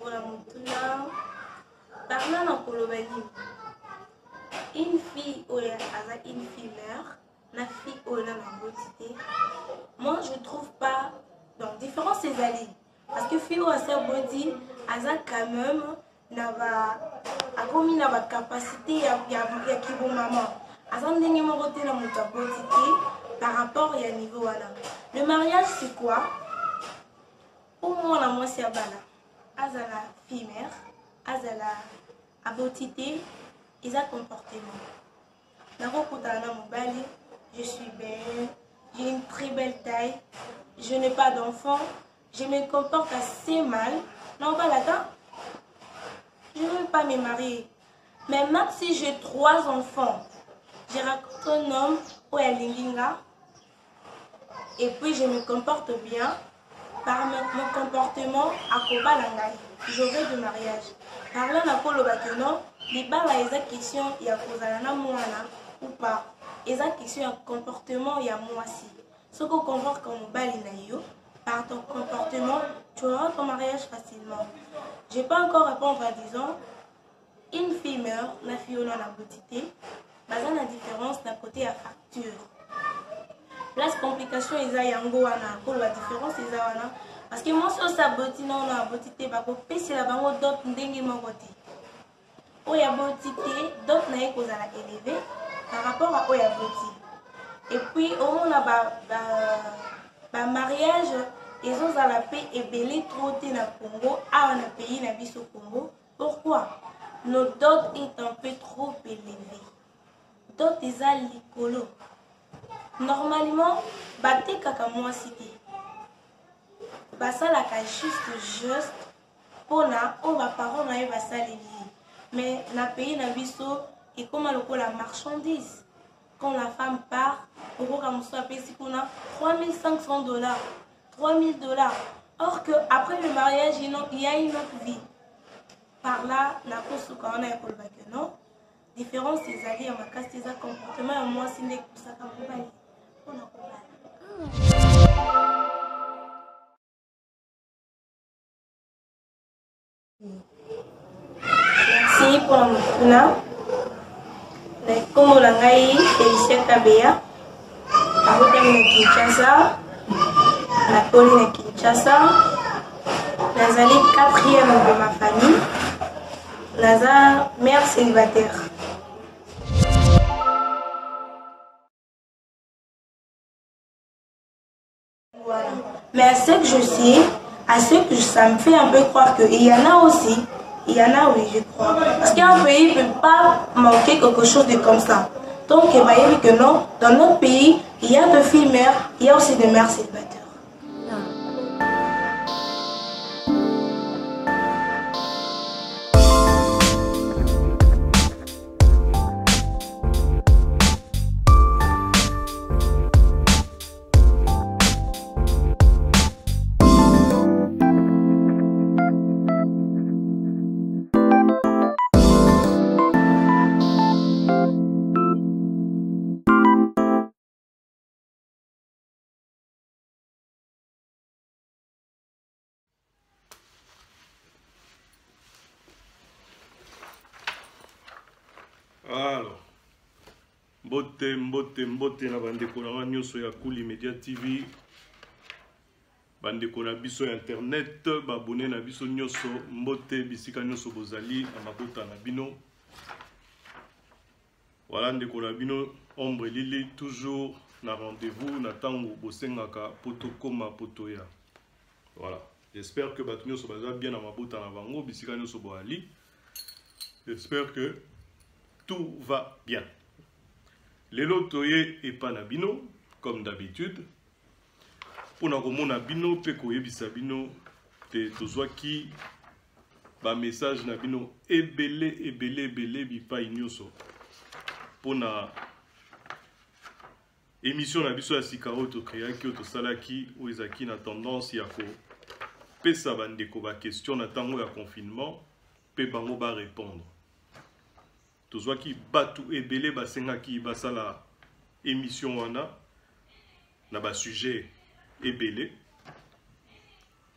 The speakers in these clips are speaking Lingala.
pour la montuna. Parlant en Kolobani, une fille ou une fille mère, la fille ou la beauté. Moi, je trouve pas. Donc, différent c'est ali. Parce que fille ou sa body, elle quand même n'a pas capacité à qui bon maman. Elle a une côté dans mon par rapport à niveau là. Le mariage c'est quoi? Pour moi, la moi c'est à bala. Azala fille mère, azala à beauté, ils ont comportement. Je suis belle, j'ai une très belle taille, je n'ai pas d'enfant, je me comporte assez mal. Non, pas là-dedans. Je ne veux pas me marier. Mais même si j'ai 3 enfants, je rencontre un homme ou un linginga, et puis je me comporte bien. Par mon comportement, à Kobalangai, j'aurai du mariage. Parlant à Kolobakeno, les balles à esa question, il y a Kozalana Moana ou pas. Esa question, il y a comportement, il y a moi aussi. Ce qu'on comporte comme balinayo, par ton comportement, tu auras ton mariage facilement. Je n'ai pas encore répondre en disant, une fille meurt, la fille on a la beauté, basant la différence d'un côté à facture. La complication est yango wana pour la différence est wana parce que moi sur sa beauté non la beauté ba ko pesi la bango d'autres ndenge moko te oya beauté d'autres na ko za la élevé par rapport à oya beauté et puis on a ba mariage ils ont za la paix et belé trop te na Congo à un pays na biso Congo. Pourquoi nos dot est un peu trop élevé dot est à likolo. Normalement, batte kaka moi cité. Basa la juste pour na on va parents na va salir. Mais na pays na biso et comme la marchandise. Quand la femme part, pour comme ça paye si qu'on a $3,500, $3,000. Or que après le mariage, il y a une autre vie. Par là, la course quand on a école non. Différence c'est alliés à ma casse des comportements à moi c'est n'est que ça comme merci pour la moutuna. Comme on l'a dit, Félicien Kabea, à côté de Kinshasa, la colline de Kinshasa, Nazali 4e de ma famille, Naza mère célibataire. Voilà. Mais à ce que je sais, à ce que ça me fait un peu croire qu'il y en a aussi, il y en a oui, je crois. Parce qu'un pays ne peut pas manquer quelque chose de comme ça. Donc, il va dire que non, dans notre pays, il y a de filles mères, il y a aussi des mères célibataires. Alors, mbote na bandeko na nyonso ya Kuli Media TV, bandeko na biso internet, babone na biso nyonso, mbote bisika nyonso bozali na mabota na bino. Voilà ndeko na bino ombre lili toujours na rendez-vous na tango bosengaka poto koma poto ya. Voilà, j'espère que bato nyonso baza bien na mabota na bango bisika nyonso boali. J'espère que tout va bien. Lelo toye et panabino, comme d'habitude. Pour na komona bino pe koyebisa bino te tozwaki ba message na bino ebele bipa inyoso. Pour na émission na biso ya sikao to créaki to salaki ou ezaki na tendance ya ko pesa bandeko ba question na tango ya confinement pe bango ba répondre. Tozwa ki batu ebele basengaki basala émission wana na ba sujet ebele.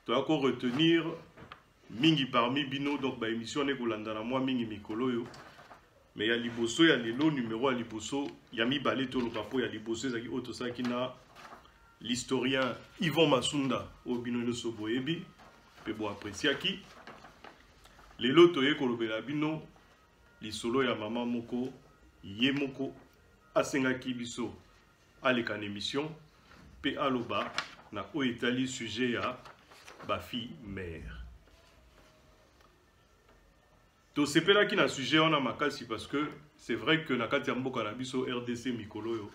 Tu vas encore retenir mingi parmi bino donc ba émission ne kolanda na moi mingi mikolo yo mais ya liboso ya lelo numéro ya liboso ya mibale to lo papo ya liboso ezaki oto saki na l'historien Yvon Masunda o bino nyonso boyebi pe bo apresiaki lelo toye kolobela bino lisolo ya mama moko ye moko asengaki biso aleka na émission pe aloba na o etali sujet ya ba fille mère. To sepelaki na sujet wana makasi parce que c'est vrai que na kati ya mboka na biso RDC mikolo yo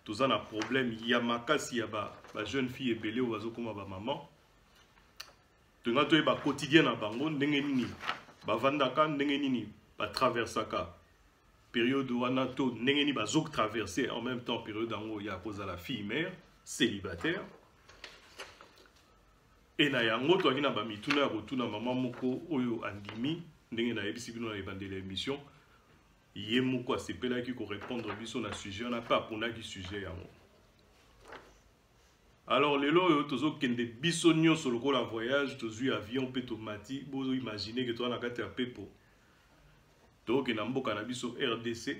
toza na problème ya makasi ya ba jeune fille ebele o bazokoma ba maman. Tonga to ba quotidien na bango ndenge nini bavandaka ndenge nini ba traversaka période wana to ndenge nini bazok traverser en même temps période dango ya koza la fille mère célibataire. Et na yango to akina ba mituna ya kotuna mama moko oyo andimi ndenge na yebisi bino na ebandela émission ye moko asepelaki ko répondre biso na sujet on a pas ponaki sujet yango. Alors lelo yo tozo kende biso nyonso lokola voyage tozui avion pe tomati bozo imaginer que toi na kati ya pepo to ke na mboka na biso RDC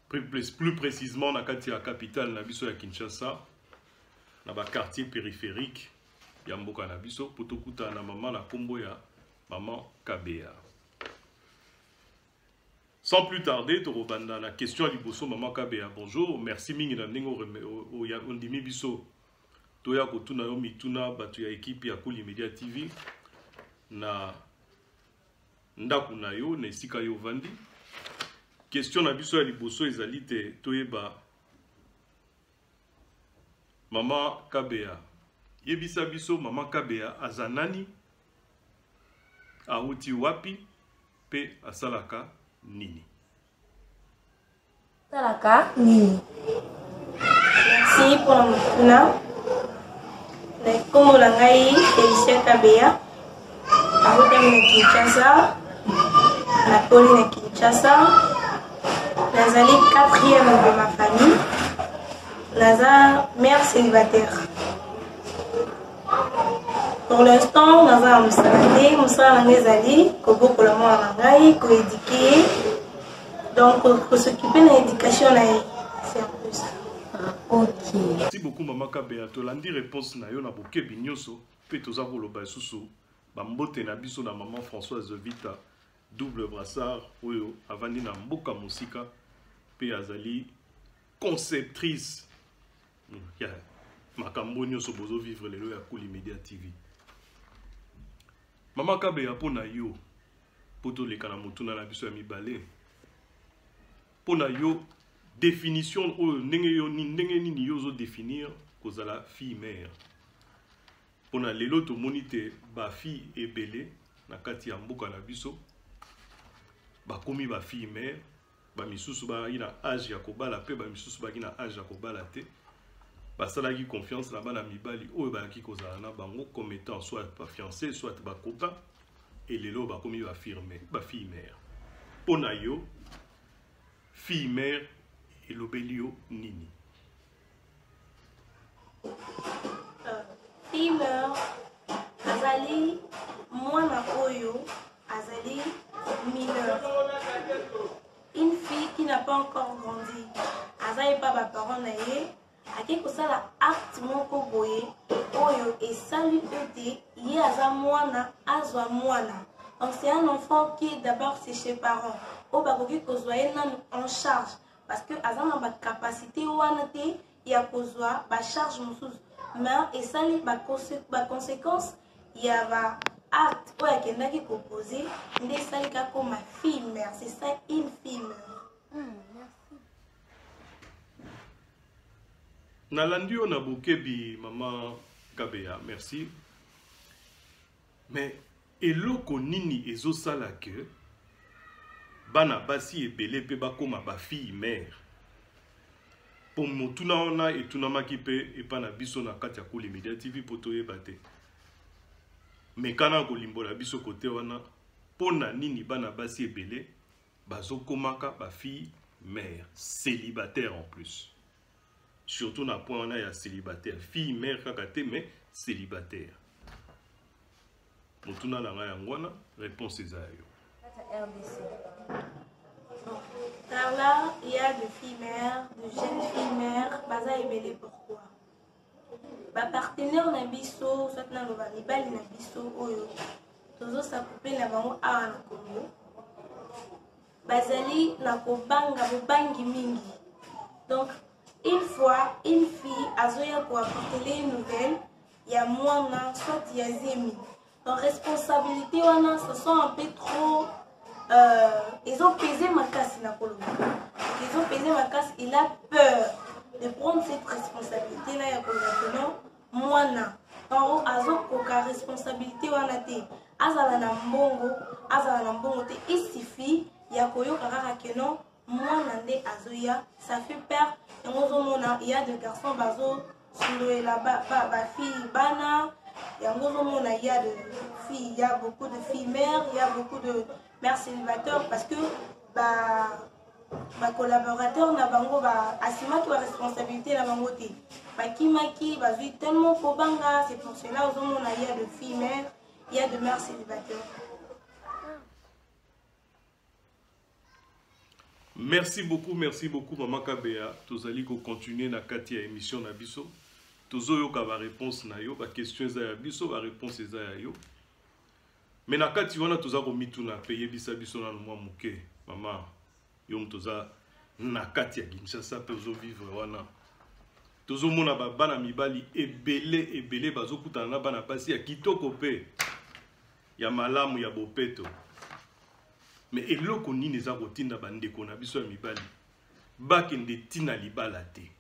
plus précisément na kati ya capitale na biso ya Kinshasa na ba quartier périphérique ya mboka na biso poto kuta na mama na kombo ya maman Kabea. Sans plus tarder, Torobanda, la question à Liboso, maman Kabea. Bonjour, merci mingi na ndenge o ndimi biso. Toya kotuna yo mituna batu ya équipe ya Kuli Media TV na ndaku na yo na esika yo vandi. Question na biso ya Liboso ezali te toyeba maman Kabea. Yebisa biso maman Kabea azanani auti wapi pe asalaka nini. Salaka nini. Merci pour la mutuna. Comme la ngai Félicien Kabea. Auti na Kinshasa. Na Koli na Kinshasa. Nazali 4e de ma famille. Naza mère célibataire. Pour l'instant, nous avons Moussala Kobo éduquer. Donc, pour s'occuper de l'éducation, c'est un peu ça. Ok. Merci beaucoup, Maman Kabea. Tu as dit réponse na yo na boke binyoso. Pe toza koloba susu. Bambote na biso na maman Françoise Vita. Double brassard. Oyo avandi na mboka musika. Pe azali conceptrice. Makambo nyonso bozo vivre lelo ya Kuli Media TV. Maman Kabea pona yo poto leka na mutuna na biso ya mibale pona yo définition o ndenge yo ndenge nini yo zo définir kozala fille mère pona lelo to monite ba fille ebele na kati ya mboka na biso ba komi ba fille mère ba misusu ba ina âge ya kobala pe ba misusu ba ina âge ya kobala te. Basalaki confiance là-bas na mibali oyo bayaki kozala na bango comme étant soit pas fiancé soit ba copain et lelo ba komi ba firmer ba fille mère pona yo fille mère et lobelio nini. Fille mère azali mwana oyo azali mineur. Une fille qui n'a pas encore grandi azali pas ba parents na ye ake kosala acte moko boye oyo esali ete ye aza mwana azwa mwana. Donc c'est un enfant qui est d'abord c'est chez parents o bakoki kozwa ye nanu en charge parce que aza na ba capacité wana te ya kozwa ba charge mosusu mais esali ba conséquence ya ba acte oyo akendaki koposer nde esali kaka ma fille mère. C'est ça une fille mère. Nalandi yo na bokebi maman Kabea, merci. Mais eloko nini ezosala ke bana basi ebele pe bakoma ba fille mère. Pour motuna ona etunamaki pe epa na biso na kati ya Kuli Media TV poto yebate. Mais kana kolimbola biso kote wana pona nini bana basi ebele bazokomaka ba fille mère célibataire en plus. Surtout na point on a célibataire, fille mère kakate mais célibataire. motuna na ngai yango wana réponse eza yo. Car là, il y a de filles mères, de jeunes filles mères, baza ebele pourquoi? Ba partenaire na biso, soit na loba mibali na biso oyo, tozo sa couper na bango awa na Congo. Bazali na kobanga bobangi mingi. Donc, une fois, une fille azoya pour apporter une nouvelle, il y a moi, soit il y a Zemi. Donc, responsabilité, ce sont un peu trop. Ils ont pesé ma casse, ils ont pesé ma casse, il a peur de prendre cette responsabilité-là. Il y a moi, quand on a responsabilité, on a été azala na mbongo, il suffit, il y a koyo karaka que non, moi, nande azoya, ça fait peur. Il y a des garçons, bazo, la fille, bana, il y a de filles, il y a beaucoup de filles mères, il y a beaucoup de mères célibataires parce que collaborateur na bango asima qui a responsabilité na bango te bakimaki bazui tellement kobanga. C'est pour cela il y a de filles mères, il y a de mères célibataires. Merci beaucoup Maman Kabea. Tozali ko continuer na kati ya émission na biso. Tozo yo ka ba réponse na yo, ba question za ya biso, ba réponse za ya yo. Mais na kati wana toza ko mituna payer bisa biso na mwa muke. Mama, yo mtoza na kati ya Kinshasa pe zo vivre wana. Tozo mona ba bana mibali ebele bazo kutana na bana pasi ya kitoko pe. Ya malamu ya bopeto. Mais eloko nini eza kotinda bandeko na biso ya mibali bakende tina libala te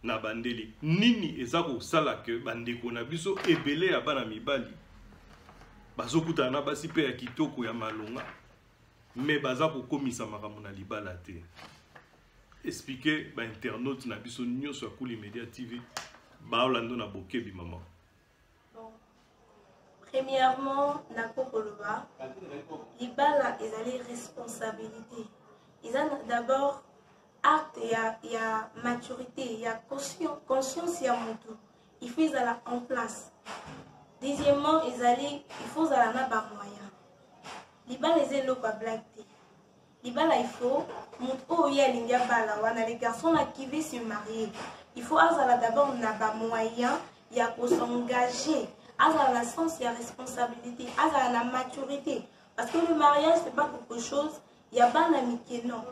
na bandeli nini eza kosala ke bandeko na biso ebele ya bana mibali bazokutana na basi pe ya kitoko ya malonga mais baza kokomisa makambo na libala te. Expliquer ba internaute na biso nyonso ya Kuli Media TV baolando na bokebi mama. Premièrement, Libala, ils ont les responsabilités. Ils ont d'abord acte, il y a maturité, il y a conscience, il y a tout. Il faut aller en place. Deuxièmement, il faut aller dans moyen. Libala, ils ont pas blague. Libala, il faut les garçons qui veulent se marier. Il faut aller d'abord dans moyen, il y a pour s'engager. À la sens, il y a responsabilité, à la maturité. Parce que le mariage, ce n'est pas quelque chose, il y a pas d'amitié, non.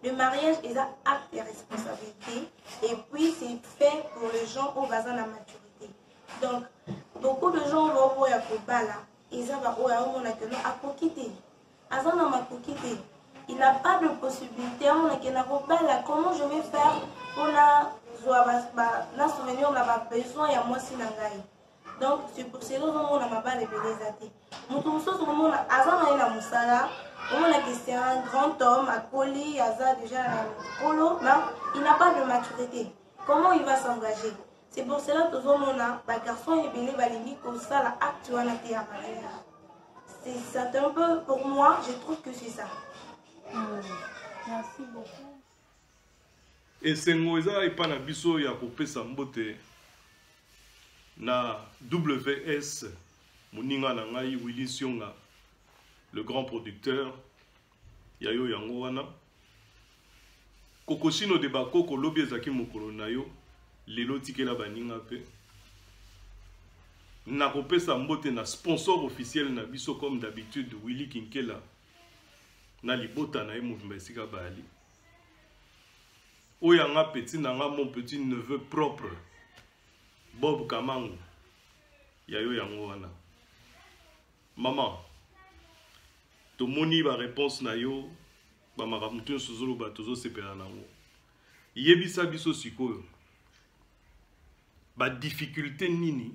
Le mariage est un acte de responsabilité et puis c'est fait pour les gens au bas de la maturité. Donc, beaucoup de gens vont voir à Kobala, ils vont à quitter. Il n'a pas de possibilité, comment je vais faire pour la souvenir, on a besoin, il y a moi si nangai. Donc, c'est pour cela que on a pas les belles. C'est un grand homme, à Koli, Aza déjà Kolo, il n'a pas de maturité. Comment il va s'engager? C'est pour cela que les garçons et les balingi comme ça, l'acte à mariage. C'est un peu, pour moi, je trouve que c'est ça. Merci beaucoup. Et c'est Moïsa et Panabiso Yakopé Sambote. Na WS Moninga Nangai Willy Sionga, le grand producteur Yayo Yango wana Kokoshino de Bakoko Lobi Ezaki Mokolo Nayo Lelo Tikela Baninga pe na kopesa mbote na sponsor officiel na biso comme d'habitude Willy Kinkela na libota na mouvement esika bali Oyanga petit nanga mon petit neveu propre Bob Kamango Yayo yango wana maman tomoni ba réponse na yo ba makamutu sozolo ba tozo sepela nango yebisa biso sikoyo ba difficulté nini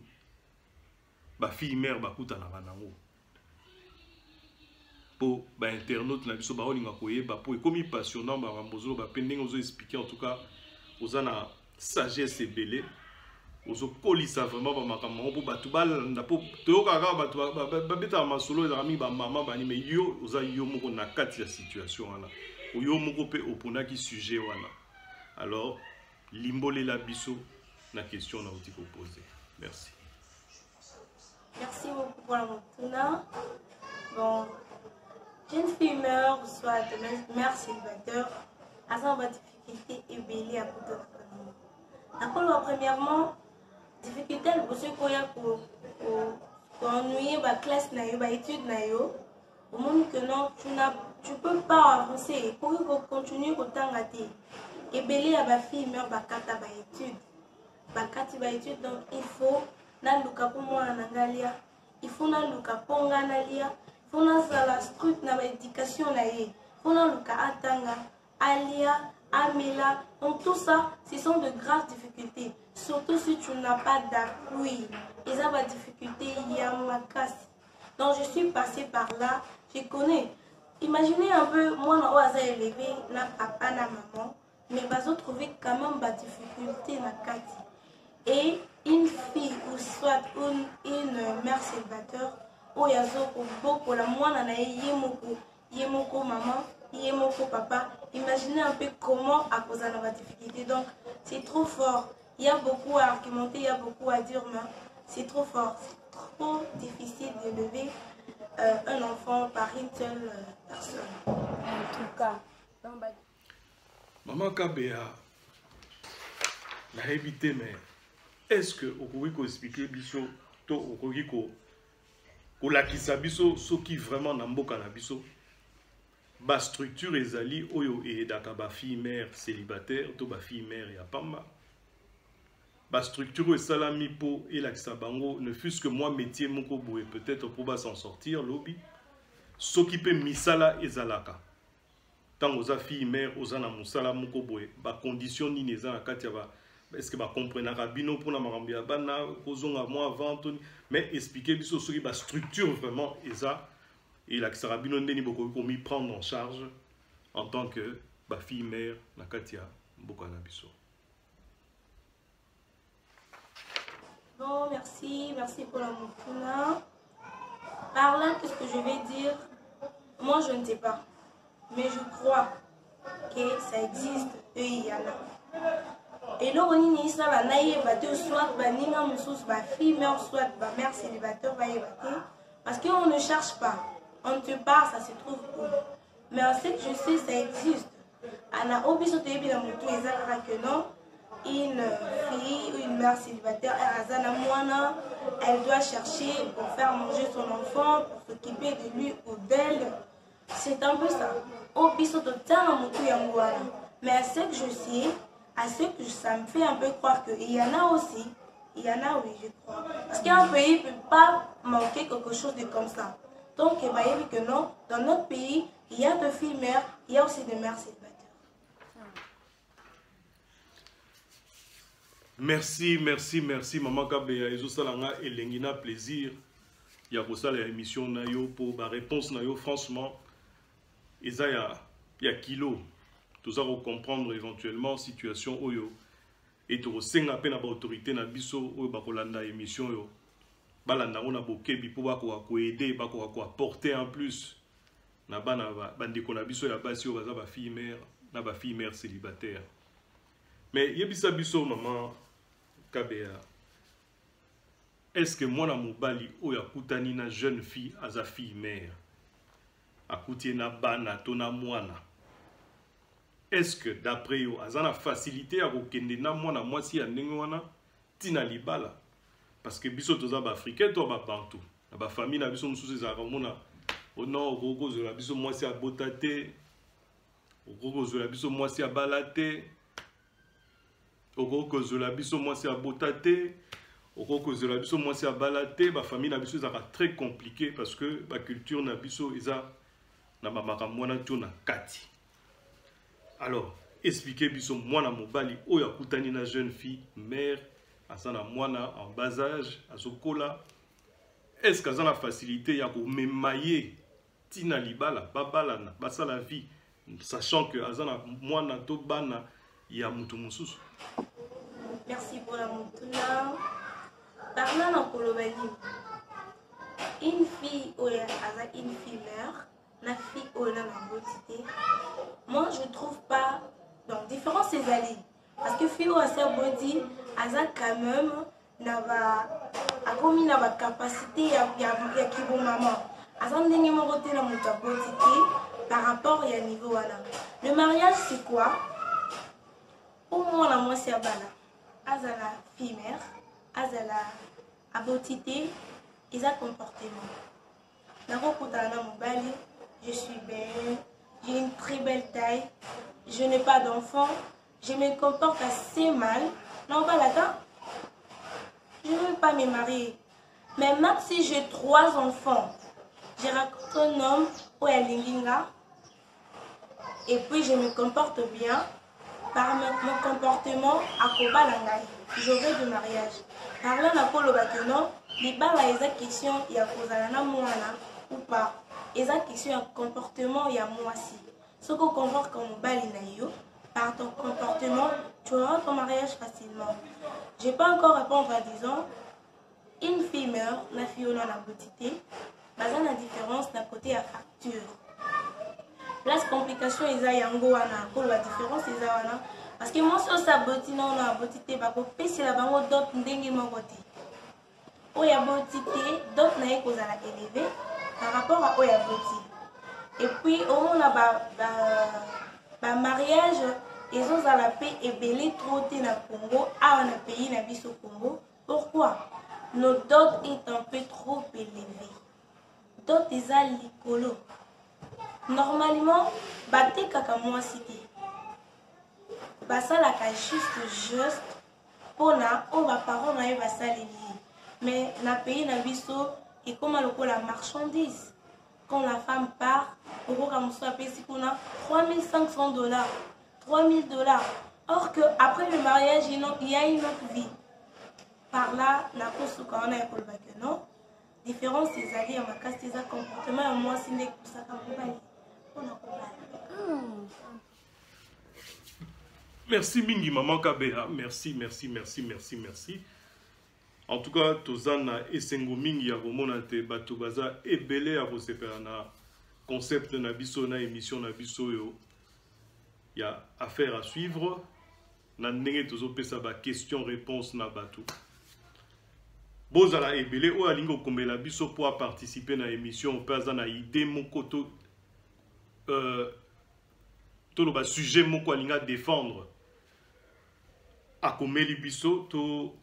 ba fille mère ba kutana nango po ba internaute na biso ba olinga koyeba po ekomi passionnant ba rambozolo ba pendenge ozo expliquer en tout cas ozana sagesse ebele ozo kolisa vraiment ba makambo po batu balanda po toyoka kaka batu babeta masolo ezami ba mama bani mais yo oza yo moko na kati ya situation wana yo moko pe oponaki sujet wana alors limbolela biso na question na oti ko poser. Merci. pour la Montuna. Bon, jeune fille meurt, soit mère célibataire, à sa difficulté et belé à côté de la famille. D'accord, premièrement, difficulté, c'est pour ennuyer la classe, l'étude, au monde que non, tu peux pas avancer, pour continuer autant à dire. Et belé à ma fille meurt, bakata ba étude. Bakati ba étude, donc il faut na luka pour moi en angalia. Il faut na luka pour nganalia. Il faut na la structure na éducation na ye. Il faut na luka atanga, alia, amela. Donc tout ça, ce sont de graves difficultés. Surtout si tu n'as pas d'appui. Et ça va difficulté, il y a ma casse. Donc je suis passée par là, je connais. Imaginez un peu, moi, on a élevé, na papa, na maman. Mais ils ont trouvé quand même des difficultés dans la carte. Et une fille ou soit une mère célibataire, ou il y a beaucoup la moine, yemoko maman, yemoko papa. Imaginez un peu comment à cause de la difficulté. Donc c'est trop fort. Il y a beaucoup à argumenter, il y a beaucoup à dire, mais c'est trop fort. C'est trop difficile d'élever un enfant par une seule personne. En tout cas, Maman Kabea, na évité, mais est-ce que vous pouvez expliquer biso, to okoki ko lakisa biso ce qui vraiment namboka na biso, ba structure ezali oyo e daka ba fille mère célibataire to ba fille mère ya pamba. Ba structure esalami po elakisa bango ne fût-ce que moi métier moko boye peut-être pour ba s'en sortir lobby. Ce qui peut misala ezalaka. Tant aux filles mères aux ana musala moko boye ba condition ni neza na kati ya ba est-ce que ba comprendre rabino pour na marambia bana kozonga moi avant mais expliquer biso soki ba structure vraiment eza et la rabino ndeni boko komi prendre en charge en tant que ba fille mère na kati ya mboka na biso. Bon, merci pour la moutuna. Par là, qu'est-ce que je vais dire? Moi, je ne sais pas. Mais je crois que ça existe et il y en a. Et là, on y ça va naïe battre soit banina moussous ba fille mère soit ba mère célibataire va y battre parce qu'on ne cherche pas. On te parle, ça se trouve où. Mais en ce que je sais, ça existe. Ana obiso te bi na mutu ezaka que non. Une fille ou une mère célibataire, elle doit chercher pour faire manger son enfant, pour s'occuper de lui ou d'elle. C'est un peu ça. Mais à ce que je sais, à ce que ça me fait un peu croire qu'il y en a aussi. Il y en a, oui, je crois. Parce qu'un pays ne peut pas manquer quelque chose de comme ça. Donc, il va y avoir que non, dans notre pays, il y a de filles mères, il y a aussi des mères célibataires. Merci, Maman Kabea. Ezo salanga elengina plaisir. Ya kosala ya émission na yo pour ba réponse na yo franchement. Eza ya kilo. Tout ça pour comprendre éventuellement situation oyo. Et to senga pe na ba autorité na biso oyo ba kolanda émission yo. Balanda ona bokebi po ba ko aider, ba ko apporter en plus. Na bana bandeko na biso ya basi yo baza ba fille mère, na ba fille mère célibataire. Mais yebisa biso maman Kabea, est-ce que moi na mobali oyo akutani na jeune fille aza fille mère akuti na bana to na mwana, est-ce que d'après yo aza na facilité à kokende na mwana mwasi ya ndenge wana tina libala parce que biso toza ba africain to ba bantu na ba famille na biso mususu ezaka mona ono okoko la biso mwasi ya botate okoko la biso mwasi ya balate okoko zola biso mwasi ya botate okoko zola biso mwasi ya balate ba famille na biso ezaka très compliqué parce que ba culture na biso eza na ba makambo na to na kati. Alors expliquez biso mwana mobali oyo akutani na jeune fille mère asana mwana en bas âge azokola, est-ce qu'azana la facilité ya ko memaye tina libala babalana basala vie sachant que azana mwana to bana ya mutu mususu. Merci pour la moutuna. Parlant en Kolobali, une fille ou une fille mère, la fille ou la beauté, moi je trouve pas. Donc, différence c'est allé. Parce que fille ou sa body, elle a quand même a commis la capacité à kibo maman. Azandenge mon côté la mutabotité par rapport à niveau wana. Le mariage c'est quoi? Au moins la moi c'est abala. Azala fille mère, azala abotité, et a comportement. Je suis belle, j'ai une très belle taille, je n'ai pas d'enfant, je me comporte assez mal. Non, pas là-dedans. Je ne veux pas me marier. Mais même si j'ai 3 enfants, je rencontre un homme ou un linginga, et puis je me comporte bien. Par mon comportement, à Kobalangai, j'aurai de mariage. Par là, on a le non, les balles à esa question, il y a Kozalana Moana ou pas. Esa question, il y a comportement, il y a moi aussi. Ce qu'on convoque comme balinayo, par ton comportement, tu auras ton mariage facilement. Je n'ai pas encore répondu en disant, une fille meurt, la fille on a la beauté, mais la différence d'un côté à facture. La complication est à yango wana, pour la différence est à wana. Parce que moi sur sa beauté non la beauté pas pour passer la bango d'autres ndengi mon côté. Oya beauté d'autres na cause à la élever par rapport à oya beauté. Et puis au moins ba mariage ils ont à la paix et belé trop na Congo à un pays na biso Congo. Pourquoi? Nos dot est un peu trop élevées. Dot est à l'écolo. Normalement, batte kaka moi cité. Basa la juste pour na on va parler na va salir. Mais na pays na biso et comme la marchandise. Quand la femme part, pour comme ça paye si qu'on a $3,500, $3,000. Or que après le mariage, il y a une autre vie. Par là, na kosu quand on a école non. Différence des alliés à ma casse des comportements moi c'est les ça comme Merci Mingi Maman Kabea. Merci, merci, merci, merci, merci. En tout cas, Tozana et Sengo Mingi ya gomonate bato baza ebele ya kosepela na concept na biso na émission na biso yo. Il y a affaire à suivre. Na ndenge tozopesa ba question réponse na bato. Bozala ebele o alingo kombela biso pour participer na émission pesa na idée mokoto tout le sujet moko alinga défendre a komeli biso to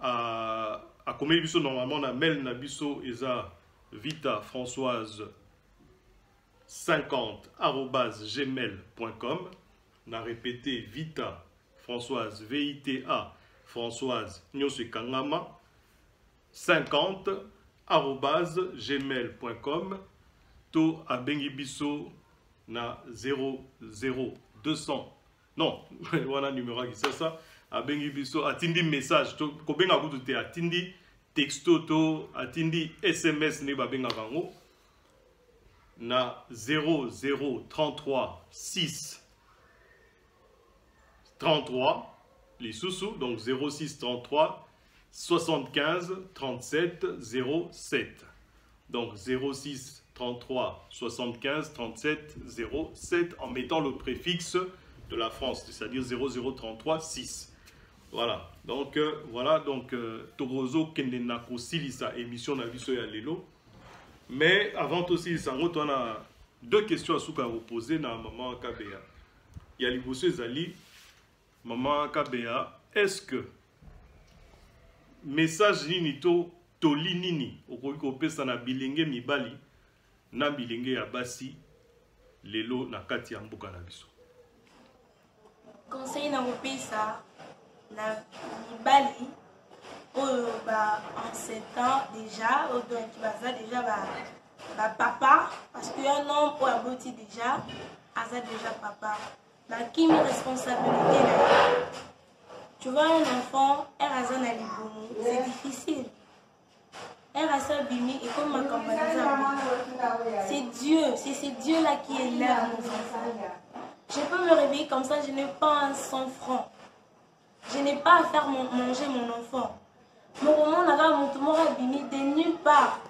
a komeli biso normalement na mail na biso eza Vita Françoise 50@gmail.com na répété Vita Françoise VITA Françoise nyonso kangama 50@gmail.com to abengi biso na 00200 non voilà numéro qui c'est ça abengi biso atindi message to ko benga kutu te atindi texto to atindi SMS ne ba benga bango na 0033 6 33 les sous donc 0633 75 37 07 donc 06 33 75 37 07 en mettant le préfixe de la France, c'est-à-dire 0033 6. Voilà, donc Togozo Kendenako Silisa émission na biso ya lelo. Mais avant aussi, on a 2 questions à vous poser na Maman Kabea. Il y a Liboso Zali, Maman Kabea, est-ce que message nini to toli nini okoki kopesa na bilenge mibali na bilenge ya basi lelo na kati ya mboka na biso? Conseil na kopesa na mibali oyo ba en 7 ans déjà ou donc baza déjà ba papa parce que un homme ou aboti déjà aza déjà papa na kimi responsabilité na. Tu vois un enfant, c'est difficile. C'est Dieu, c'est Dieu là qui est là, mon enfant. Je peux me réveiller comme ça, je n'ai pas un 100 francs. Je n'ai pas à faire manger mon enfant. Mon moment là-bas, mon tour de nulle part.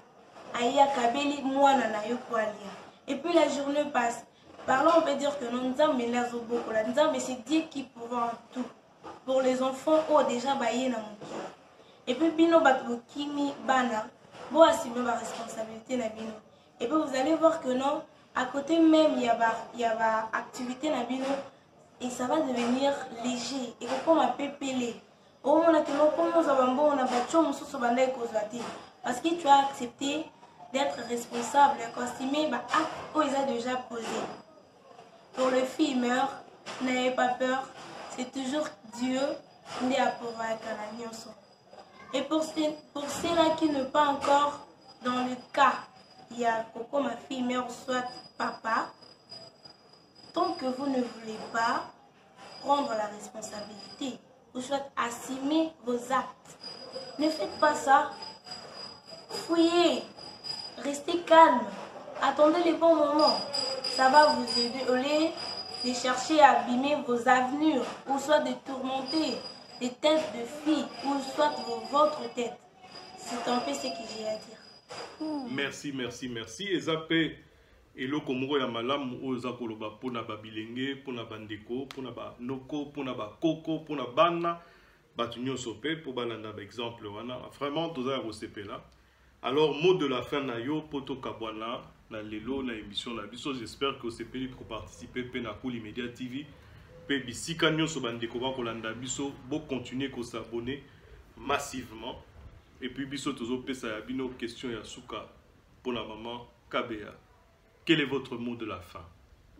Et puis la journée passe. Par là, on peut dire que nous sommes beaucoup. Mais c'est Dieu qui pourvoit en tout. Pour les enfants, oh déjà, bah, y a Et puis bino batokimi bana, bon assumer ma responsabilité na bino. Et puis vous allez voir que non, à côté même il y a activité na bino et ça va devenir léger et comme on peut peler. Au moment où on a battu parce que tu as accepté d'être responsable, costumer, ils ont déjà posé. Pour le film, n'ayez pas peur, c'est toujours Dieu qui a pourvu à la. Et pour ceux-là qui ne sont pas encore dans le cas, il y a Coco, ma fille, mère, soit papa, tant que vous ne voulez pas prendre la responsabilité, ou soit assumer vos actes, ne faites pas ça. Fouillez, restez calme, attendez les bons moments. Ça va vous aider au lieu de chercher à abîmer vos avenirs, ou soit de tourmenter des têtes de filles, ou soit votre tête. C'est un peu ce que j'ai à dire. Merci, merci, merci. Et zappé, et le Komoro ya malam, oza koloba pona babilenge, pona bandeko, pona ba noko, pona ba koko, pona bana, batunyo sope, pour balanda exemple wana. Vraiment, tout ça est là. Alors, mot de la fin na yo, poto kabwana, na lelo, na émission na biso. J'espère que c'est payé pour participer à Cool Media TV. Pe bisika nyonso bandeko ba kolanda biso, bo continuer ko s'abonner massivement. Et puis biso tozo pesa ya bino question ya suka pour la maman Kabea. Quel est votre mot de la fin?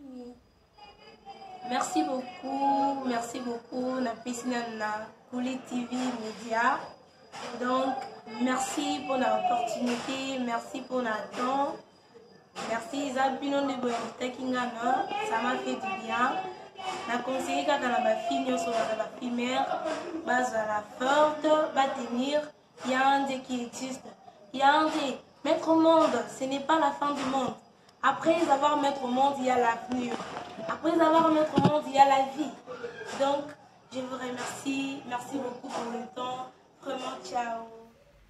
Oui. Merci beaucoup, na piscine na Cool TV Media. Donc, merci pour l'opportunité, merci pour le temps. Merci, Zabino de Boyamita, ça m'a fait du bien. La conseillé quand on a ma fille, on sera la fille mère, base à la forte, va tenir. Il y a un Dieu qui existe. Il y a un Dieu. Mettre au monde, ce n'est pas la fin du monde. Après avoir mettre au monde, il y a l'avenir. Après avoir mettre au monde, il y a la vie. Donc, je vous remercie. Merci beaucoup pour le temps. Vraiment, ciao.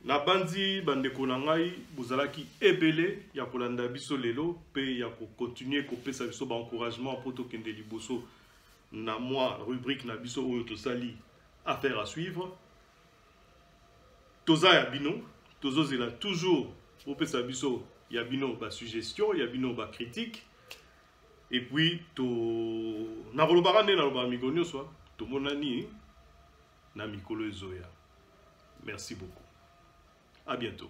Na bandi bandeko na ngai bozalaki ebele ya kolanda biso lelo pe ya ko continuer ko pesa biso ba encouragement pour to kende liboso na moi rubrique na biso oyo to sali affaire à suivre. Toza ya bino tozo zela toujours pour pesa biso ya bino ba suggestion ya bino ba critique et puis to na kolobaka nde na loba migonyo so to monani na mikolo ezoya. Merci beaucoup. À bientôt.